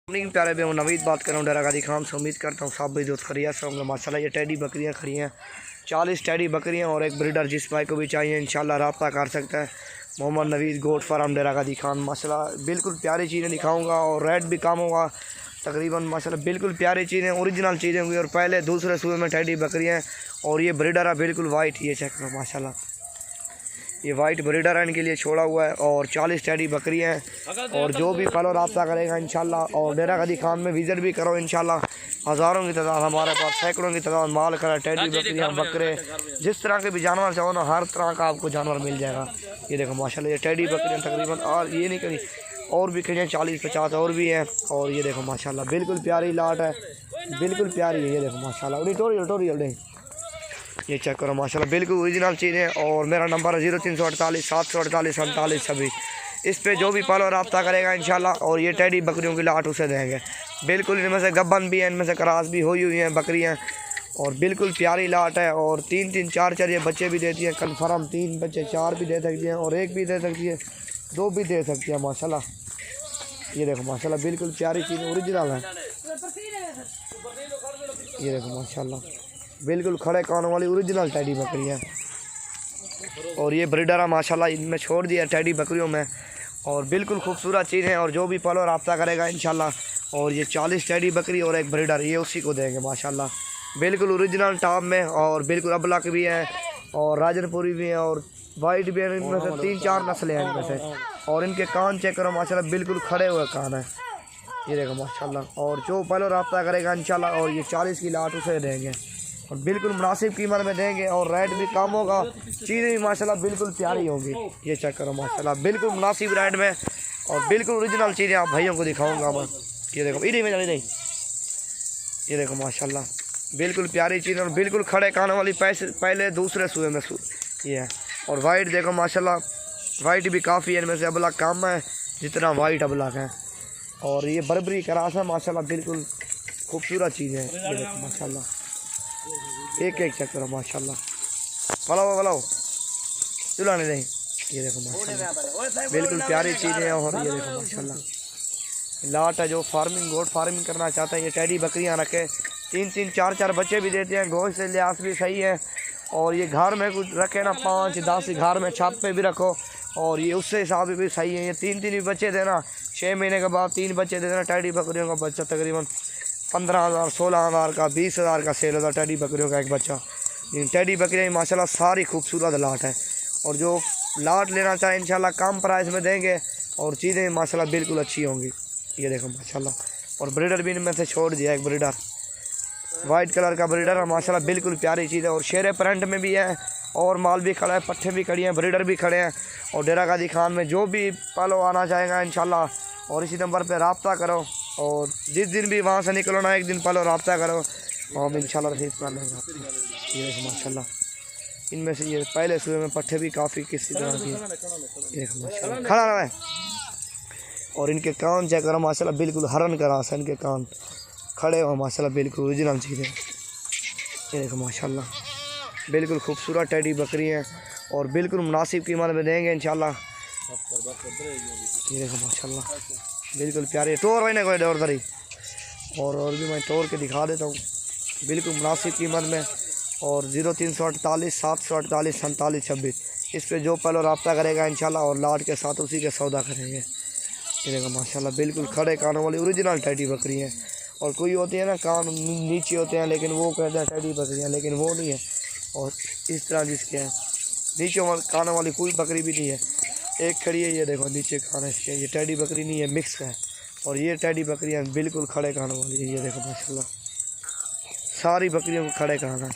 Morning प्यारे भी हूँ नवीद बात कर रहा हूँ डेरा गाजी खान से। उम्मीद करता हूँ सब भाई दोस्त खरीद से होंगे। माशाल्लाह ये टैडी बकरियाँ खड़ी हैं, 40 टैडी बकरियाँ और एक ब्रीडर। जिस भाई को भी चाहिए इंशाल्लाह रब्ता कर सकता है। मोहम्मद नवीद गोट फार्म डेरा गाजी खान। माशाल्लाह बिल्कुल प्यारी चीज़ें दिखाऊँगा और रेट भी कम होगा तकरीबन। माशाल्लाह बिल्कुल प्यारी चीज़ें, ओरिजिनल चीज़ें होंगी। और पहले दूसरे सूबे में टैडी बकरियाँ और ये ब्रीडर है बिल्कुल वाइट। ये चेक करो माशाल्लाह, ये वाइट ब्रीडर है, इनके लिए छोड़ा हुआ है। और 40 टैडी बकरियाँ हैं। और जो भी फॉलो रब्ता करेगा इंशाल्लाह और डेरा गाजी खान में विज़िट भी करो इंशाल्लाह। हज़ारों की तादाद हमारे पास, सैकड़ों की तादाद माल करा टैडी बकरियाँ बकरे, जिस तरह के भी जानवर चाहो ना हर तरह का आपको जानवर मिल जाएगा। ये देखो माशाल्लाह ये टैडी बकरियाँ तकरीबन, और ये नहीं करी और भी कहीं 40-50 और भी हैं। और ये देखो माशाल्लाह बिल्कुल प्यारी लाट है, बिल्कुल प्यारी है। ये देखो माशाल्लाह टोरियल नहीं, ये चेक करो माशाल्लाह बिल्कुल ओरिजिनल चीज़ है। और मेरा नंबर है 0348 748 47 26। इस पे जो भी पालो रब्ता करेगा इंशाल्लाह। और ये टैडी बकरियों की लाट उसे देंगे बिल्कुल। इनमें से गब्बन भी है, इनमें से क्रास भी हुई हैं बकरियाँ। और बिल्कुल प्यारी लाट है। और 3-3 4-4 ये बच्चे भी देती हैं कन्फर्म। 3 बच्चे 4 भी दे सकती हैं और 1 भी दे सकती है, 2 भी दे सकती है माशाल्लाह। ये देखो माशाल्लाह बिल्कुल प्यारी चीज़ ओरिजिनल है। ये देखो माशाल्लाह बिल्कुल खड़े कानों वाली ओरिजिनल टैडी बकरियाँ। और ये ब्रीडर है माशाल्लाह, इनमें छोड़ दिया टैडी बकरियों में। और बिल्कुल खूबसूरत चीज़ है। और जो भी पालो रब्ता करेगा इंशाल्लाह। और ये 40 टैडी बकरी और एक ब्रीडर, ये उसी को देंगे माशाल्लाह बिल्कुल ओरिजिनल टॉप में। और बिल्कुल अबलक भी है और राजनपुरी भी है और वाइट भी है। इनमें से 3-4 नस्लें हैं इनमें से। और इनके कान चेक करो माशाल्लाह बिल्कुल खड़े हुए कान है। ये देखो माशाल्लाह। और जो पालो रब्ता करेगा इंशाल्लाह और ये 40 की लाट उसे देंगे और बिल्कुल मुनासिब कीमत में देंगे। और रेट भी कम होगा, चीज़ें भी माशाल्लाह बिल्कुल प्यारी होंगी। ये चेक करो माशाल्लाह बिल्कुल मुनासिब रेट में और बिल्कुल ओरिजिनल चीज़ें आप भाइयों को दिखाऊंगा मैं। ये देखो इधर में नहीं, ये देखो माशाल्लाह बिल्कुल प्यारी चीज़ और बिल्कुल खड़े कान वाली। पहले दूसरे सूबे में ये है। और वाइट देखो माशाल्लाह, वाइट भी काफ़ी है, इनमें से अबलक कम है जितना वाइट अबलक है। और ये बर्बरी क्रास है माशाल्लाह बिल्कुल खूबसूरत चीज़ है। ये देखो माशाल्लाह एक चेक करो माशाल्लाह। वालाओ चुलाने नहीं, ये देखो माशाल्लाह बिल्कुल प्यारी चीज़ें हैं। और ये देखो माशाल्लाह लाट है। जो फार्मिंग गोट फार्मिंग करना चाहते हैं ये टैडी बकरियां रखे, 3-3 4-4 बच्चे भी देते हैं। गोश्त से लिहाज भी सही है। और ये घर में कुछ रखे ना 5-10 घर में छत पे भी रखो और ये उससे हिसाब भी सही है। ये 3-3 भी बच्चे देना, 6 महीने के बाद 3 बच्चे दे देना। टैडी बकरियों का बच्चा तकरीबन 15,000 16,000 का 20,000 का सेल होता है टैडी बकरियों का एक बच्चा। लेकिन टैडी बकरियाँ माशाल्लाह सारी खूबसूरत लाट है। और जो लाट लेना चाहे इंशाल्लाह कम प्राइस में देंगे और चीज़ें माशाल्लाह बिल्कुल अच्छी होंगी। ये देखो माशाल्लाह। और ब्रीडर भी इनमें से छोड़ दिया एक ब्रीडर, वाइट कलर का ब्रीडर है माशाल्लाह बिल्कुल प्यारी चीज़ है। और शेरे प्रिंट में भी है और माल भी खड़ा है, पट्ठे भी खड़ी हैं, ब्रीडर भी खड़े हैं। और डेरा गाजी खान में जो भी पालो आना चाहेगा इंशाल्लाह और इसी नंबर पर रब्ता करो। और जिस दिन भी वहाँ से निकलो ना, एक दिन पहले रब्ता करो और हम इंशाल्लाह रिसीव कर लेंगे। ये देखो माशाल्लाह इनमें से ये पहले सूबे में पट्ठे भी काफ़ी किसी तरह की। ये देखो माशाल्लाह खड़ा रहा है। और इनके कान चेक करो माशाल्लाह बिल्कुल हरन का रास है इनके कान, खड़े हो माशाल्लाह बिल्कुल ओरिजिनल चीज़ें। ये देखो माशाल्लाह बिल्कुल खूबसूरत टैडी बकरी हैं और बिल्कुल मुनासिब कीमत में देंगे इंशाल्लाह। ये देखो माशाल्लाह बिल्कुल प्यारे टोर भाई ना कोई डोर धरी। और भी मैं टोर के दिखा देता हूँ बिल्कुल मुनासिब कीमत में। और 0348 748 47 26 इस पे जो पहले रब्ता करेगा इंशाल्लाह और लाट के साथ उसी के सौदा करेंगे। ये देखो माशाल्लाह बिल्कुल खड़े कानों वाली ओरिजिनल टैडी बकरी हैं। और कोई होती है ना कान नीचे होते हैं लेकिन वो कहते हैं टैडी बकरियाँ, लेकिन वो नहीं है। और इस तरह जिसके हैं नीचे कानों वाली कोई बकरी भी नहीं है, एक खड़ी है। ये देखो नीचे कान है इसके, ये टैडी बकरी नहीं है, मिक्स है। और ये टैडी बकरियाँ बिल्कुल खड़े कानों वाली है। ये देखो माशाल्लाह सारी बकरियों को खड़े कान है।